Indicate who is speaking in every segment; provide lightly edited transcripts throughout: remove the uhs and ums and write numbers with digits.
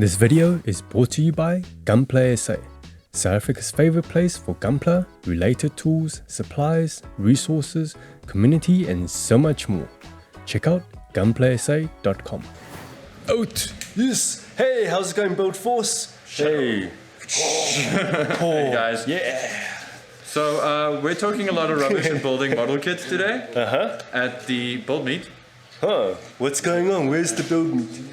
Speaker 1: This video is brought to you by Gunpla SA, South Africa's favorite place for Gunpla, related tools, supplies, resources, community and so much more. Check out gunplasa.com.
Speaker 2: Out! Yes! Hey, how's it going, BuildForce? Hey!
Speaker 3: Hey guys.
Speaker 2: Yeah!
Speaker 3: So we're talking a lot of rubbish and building model kits today at the BuildMeet.
Speaker 2: Huh, what's going on? Where's the BuildMeet?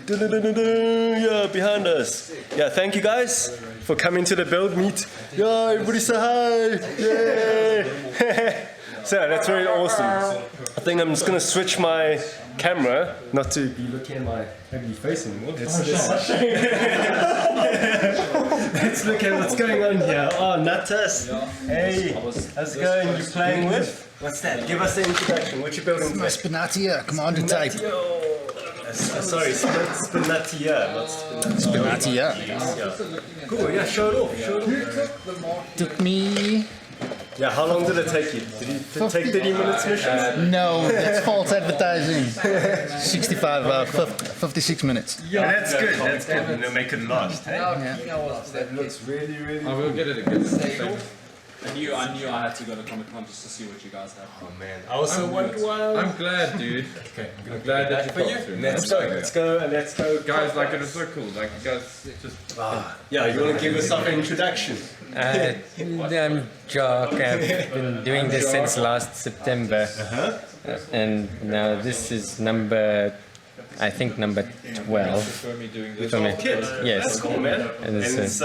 Speaker 2: Yeah, behind us. Yeah, thank you guys for coming to the BuildMeet. Yeah, everybody say hi! Yay! So that's very awesome. I think I'm just gonna switch my camera, not to be looking at my ugly face anymore. Let's look at what's going on here. Oh, Natas. Hey, how's it going? You playing with? What's that? Give us the introduction. What you building today?
Speaker 4: Spinatia, commander type.
Speaker 2: Sorry, Spinatia, not Spinatia.
Speaker 4: Spinatia.
Speaker 2: Cool, yeah, show it off.
Speaker 4: Took me...
Speaker 2: Yeah, how long did it take you? Did it take 30 minutes mission?
Speaker 4: No, that's false advertising. 56 minutes.
Speaker 2: Yeah, that's good, that's good. You know, make it last, hey?
Speaker 4: Yeah.
Speaker 2: That looks really, really
Speaker 3: I will get it again.
Speaker 5: I knew I had to go to Comic Con just to see what you guys have.
Speaker 2: Oh man, I also wonder why.
Speaker 3: I'm glad, dude.
Speaker 2: Okay,
Speaker 3: I'm glad that you
Speaker 5: for you.
Speaker 3: popped through.
Speaker 2: Let's go.
Speaker 3: Guys, like it was so cool. Like you guys just.
Speaker 2: Yeah, you want to give yourself an introduction?
Speaker 6: I'm Jock. I've been doing this since last September, and now this is number 12
Speaker 3: For me doing
Speaker 6: for
Speaker 3: this.
Speaker 6: me. Yes,
Speaker 2: That's cool, man.
Speaker 6: and it's
Speaker 2: And it's,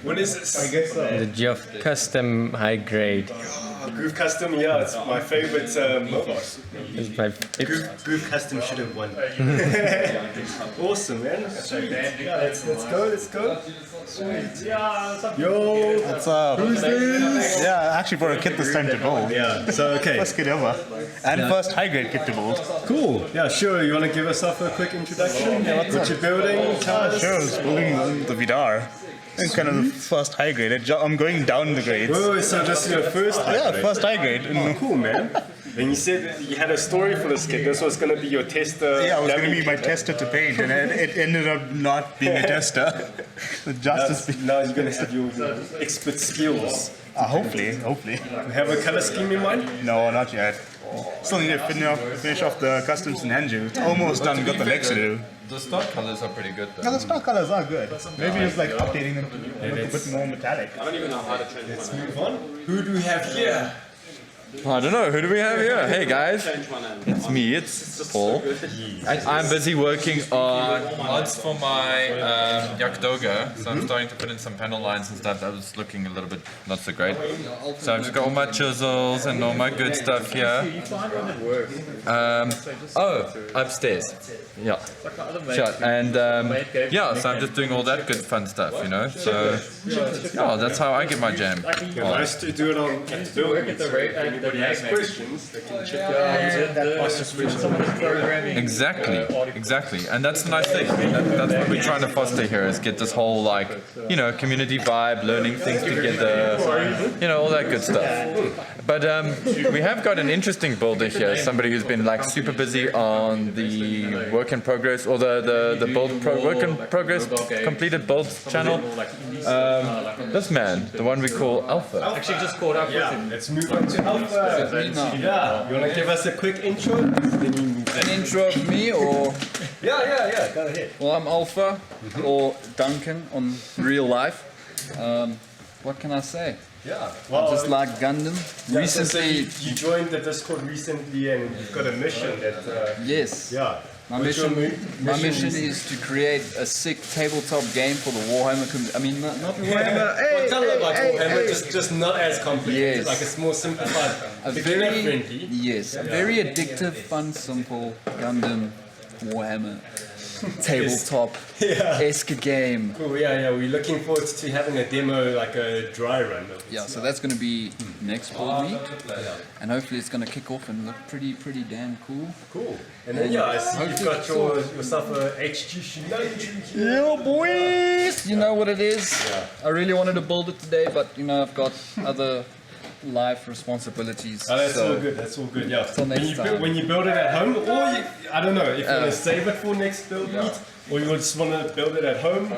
Speaker 2: what is this? I guess
Speaker 6: the Geoff Custom High Grade.
Speaker 2: Groove Custom, yeah, it's my favorite mobile.
Speaker 6: It's my
Speaker 2: Groove Custom should have won. Awesome, man. Sweet. Yeah, let's go. Sweet. Yo,
Speaker 7: What's up?
Speaker 2: who's this?
Speaker 7: Yeah, I actually brought a kit this time to build.
Speaker 2: Yeah, so okay.
Speaker 7: First kit ever. And first high grade kit to build.
Speaker 2: Cool. Yeah, sure. You want to give yourself a quick introduction? Yeah, what you're building? Tell us.
Speaker 7: Sure, I was building the Vidar. And kind of the first high grade. I'm going down the grades.
Speaker 2: Oh, so this is your first high
Speaker 7: Yeah,
Speaker 2: grade?
Speaker 7: first high grade.
Speaker 2: Oh, cool, man. And you said you had a story for this kit. This was going to be your tester.
Speaker 7: Yeah, it was going to
Speaker 2: dummy
Speaker 7: be my
Speaker 2: kit.
Speaker 7: tester to paint, and it ended up not being a tester. The justice.
Speaker 2: Now you're going to have your expert skills.
Speaker 7: Hopefully.
Speaker 2: You have a color scheme in mind?
Speaker 7: No, not yet. Still need to finish off the customs in Hanju. It's almost done. Got the legs to do.
Speaker 3: The stock colors are pretty good though.
Speaker 7: Yeah, the stock colors are good. Maybe just like updating them to look a bit more metallic.
Speaker 5: I don't even know how to change
Speaker 2: Let's move on. Who do we have here?
Speaker 3: I don't know. Who do we have here? Hey guys.
Speaker 5: one.
Speaker 3: It's me, it's Paul. I'm busy working on mods for my Yakdoga, so I'm starting to put in some panel lines and stuff. That was looking a little bit not so great. So I've just got all my chisels and all my good stuff here. Upstairs. Yeah. Sure. And yeah, so I'm just doing all that good fun stuff, you know. So yeah, that's how I get my jam.
Speaker 2: Nice to do it on at the building. Anybody has questions, they can check out.
Speaker 3: Exactly, and that's the nice thing. That's what we're trying to foster here, is get this whole like, you know, community vibe, learning things together, you know, all that good stuff. But we have got an interesting builder here, somebody who's been like super busy on the work in progress or the work in progress completed build channel. This man, the one we call Alpha.
Speaker 5: Actually, just caught up with him.
Speaker 2: Let's move on to Alpha. Yeah, you want to give us a quick intro? Then you move
Speaker 8: An intro of me, or
Speaker 2: Yeah, go ahead.
Speaker 8: well, I'm Alpha or Duncan on real life. What can I say?
Speaker 2: Yeah,
Speaker 8: Just like Gundam. Recently,
Speaker 2: you joined the Discord recently and you've got a mission that,
Speaker 8: yes.
Speaker 2: yeah.
Speaker 8: My
Speaker 2: What's your
Speaker 8: mission is to create a sick tabletop game for the Warhammer community. I mean, not Warhammer.
Speaker 2: Well, tell them about Warhammer, just not as complicated,
Speaker 8: Yes.
Speaker 2: like it's more simplified,
Speaker 8: A
Speaker 2: beginner friendly.
Speaker 8: a very addictive, fun, simple Gundam Warhammer tabletop esque game.
Speaker 2: Cool, yeah, we're looking forward to having a demo, like a dry run.
Speaker 8: Yeah, so that's going to be next BuildMeet, and hopefully it's going to kick off and look pretty damn cool.
Speaker 2: Cool. And then, yeah, I see you've got yourself a HG Shinanju.
Speaker 8: Yeah, boys! You know what it is. I really wanted to build it today, but you know I've got other life responsibilities.
Speaker 2: Oh, that's
Speaker 8: so
Speaker 2: all good. That's all good. Yeah.
Speaker 8: Till next
Speaker 2: when you
Speaker 8: time.
Speaker 2: when you build it at home, or I don't know if you want to save it for next build meet, or you just want to build it at home.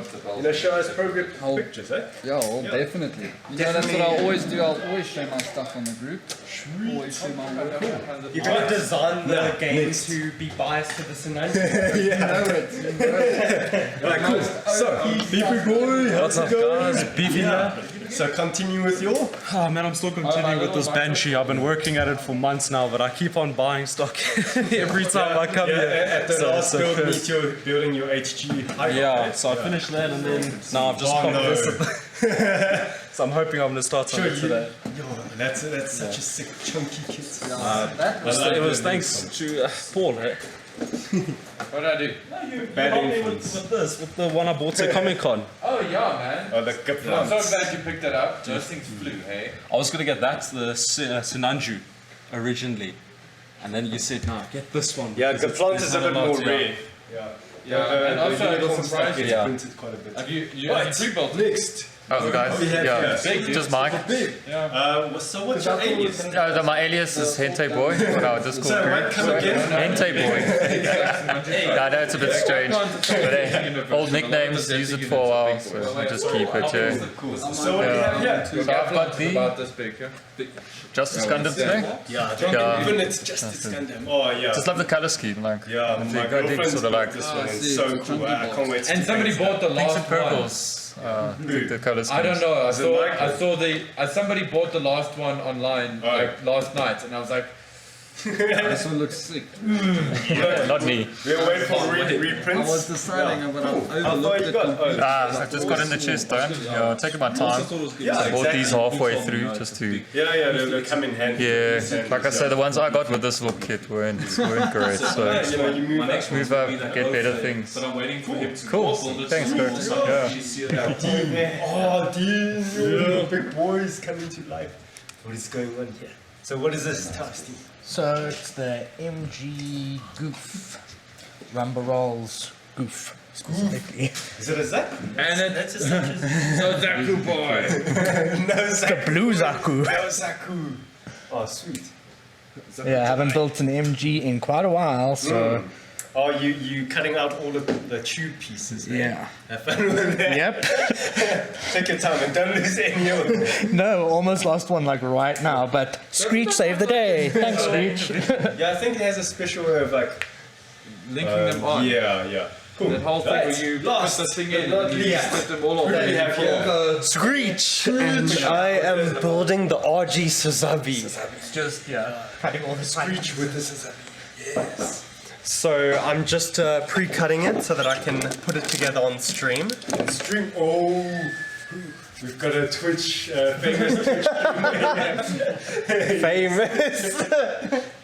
Speaker 2: Show us progress pictures, eh?
Speaker 8: Yeah, well, definitely. You know, that's what I always do. I'll always share my stuff on the group. Always share my work.
Speaker 1: You're going to design the game
Speaker 2: to
Speaker 1: be biased to the scenario.
Speaker 8: You know it. You know it.
Speaker 2: Alright, cool. So, Beefy boy, how's it going?
Speaker 1: Beefy here.
Speaker 2: So, continue with your.
Speaker 9: Oh man, I'm still continuing with this Banshee. I've been working at it for months now, but I keep on buying stock every time I come here.
Speaker 2: At the last build meet, you're building your HG.
Speaker 9: Yeah, so I finished that and then now I've just come this. So I'm hoping I'm going to start something today.
Speaker 2: Yo, that's such a sick, chunky kit.
Speaker 9: It was thanks to Paul. Eh?
Speaker 3: What did I do?
Speaker 2: Bad influence.
Speaker 9: With the one I bought at Comic Con.
Speaker 3: Oh yeah, man.
Speaker 2: Oh, the
Speaker 3: I'm
Speaker 2: Gunpla.
Speaker 3: so glad you picked that up. Those things flew, hey?
Speaker 9: I was going to get that, the Sinanju, originally. And then you said, no, get this one.
Speaker 2: Yeah,
Speaker 9: because
Speaker 2: Gunpla
Speaker 9: it's
Speaker 2: is a bit
Speaker 9: not
Speaker 2: more
Speaker 9: lot,
Speaker 2: rare. Yeah.
Speaker 3: Yeah, and also I was surprised.
Speaker 9: Yeah.
Speaker 2: Printed quite a bit.
Speaker 3: Have you
Speaker 2: Right,
Speaker 3: pre-built it?
Speaker 2: next.
Speaker 6: Oh, guys.
Speaker 2: We have
Speaker 6: Yeah.
Speaker 2: here.
Speaker 6: Just Mike.
Speaker 2: So what's your alias?
Speaker 6: My alias is Hente Boy. No, Discord
Speaker 2: So,
Speaker 6: group.
Speaker 2: what, come again?
Speaker 6: Hente Boy. I know it's a bit strange. But hey, old nicknames, use it for a while, so we just keep it.
Speaker 2: So what do you have here?
Speaker 6: So I've got the
Speaker 3: About this big, yeah?
Speaker 6: Justice Gundam today.
Speaker 2: Yeah, even it's just it's Gundam. Oh yeah.
Speaker 6: Just love the color scheme, like.
Speaker 2: Yeah,
Speaker 6: I
Speaker 2: my
Speaker 6: think I did
Speaker 2: girlfriend's
Speaker 6: sort of
Speaker 2: got
Speaker 6: like
Speaker 2: this one. It's so cool. I can't wait to
Speaker 3: And somebody bought the
Speaker 6: pinks
Speaker 3: last
Speaker 6: and
Speaker 3: one.
Speaker 6: purples. The color scheme.
Speaker 3: I don't know.
Speaker 2: it Mike?
Speaker 3: I saw the. Somebody bought the last one online like last night, and I was like,
Speaker 8: This one looks sick.
Speaker 6: Not me.
Speaker 2: We're waiting for
Speaker 8: I
Speaker 2: reprints.
Speaker 8: was deciding, but I
Speaker 2: How far
Speaker 8: overlooked
Speaker 2: you
Speaker 8: it.
Speaker 2: got? Oh,
Speaker 6: I just got in the chest though. Yeah, taking my time. I bought these halfway through just to.
Speaker 2: yeah, they'll come in handy.
Speaker 6: Yeah, like I said, the ones I got with this little kit weren't great. So
Speaker 2: You know, you move up.
Speaker 6: move up, get better things.
Speaker 5: But I'm waiting for him to
Speaker 6: Cool. Thanks, Kurt. Yeah.
Speaker 2: Oh, Dean, you big boys coming to life. What is going on here? So what is this, Tasty?
Speaker 4: So it's the MG Goof Rumble Rolls Goof specifically.
Speaker 2: Is it a Zap?
Speaker 3: and
Speaker 2: That's a
Speaker 3: so Zaku boy.
Speaker 2: No Zaku.
Speaker 4: Blue Zaku.
Speaker 2: No Zaku. Oh, sweet.
Speaker 4: Yeah, I haven't built an MG in quite a while, so
Speaker 2: Oh, you cutting out all of the tube pieces. Eh?
Speaker 4: yeah.
Speaker 2: Have fun with that.
Speaker 4: Yep.
Speaker 2: Take your time and don't lose any of it.
Speaker 4: No, almost lost one like right now, but Screech saved the day. Thanks, Screech.
Speaker 2: Yeah, I think it has a special way of like
Speaker 3: Linking them on.
Speaker 2: Yeah. Cool.
Speaker 3: That whole thing
Speaker 2: Right.
Speaker 3: where you
Speaker 2: Last
Speaker 3: put the thing
Speaker 2: but
Speaker 3: in
Speaker 2: not
Speaker 3: and you
Speaker 2: least.
Speaker 3: split them all off.
Speaker 2: What do we have here?
Speaker 1: Screech! And I am building the RG Suzabi.
Speaker 6: It's just
Speaker 4: Cutting all the
Speaker 2: Screech with this is Yes.
Speaker 1: So I'm just pre-cutting it so that I can put it together on stream.
Speaker 2: Stream. Oh, we've got a Twitch famous Twitch streamer.
Speaker 1: Famous!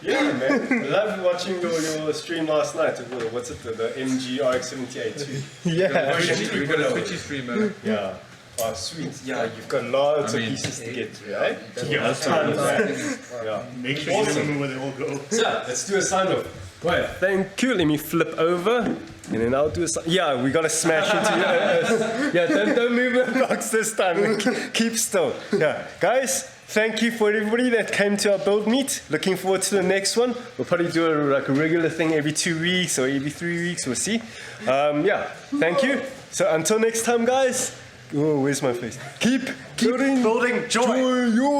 Speaker 2: Yeah, man. I loved watching your stream last night. What's it? The MG RX-78 too.
Speaker 1: Yeah.
Speaker 3: We got a Twitchy streamer.
Speaker 2: Yeah. Oh, sweet. Yeah, you've got lots of pieces to get through, right? Yeah, tons. Yeah.
Speaker 7: Make sure you remember where they all go.
Speaker 2: So, let's do a sign off. Right, thank you. Let me flip over, and then I'll do a sign. Yeah, we gotta smash into yeah, don't move the blocks this time. Keep still. Yeah, guys. Thank you for everybody that came to our build meet. Looking forward to the next one. We'll probably do a regular thing every 2 weeks or every 3 weeks. We'll see. Yeah, thank you. So until next time, guys. Oh, where's my face? Keep building
Speaker 1: Building joy!
Speaker 2: your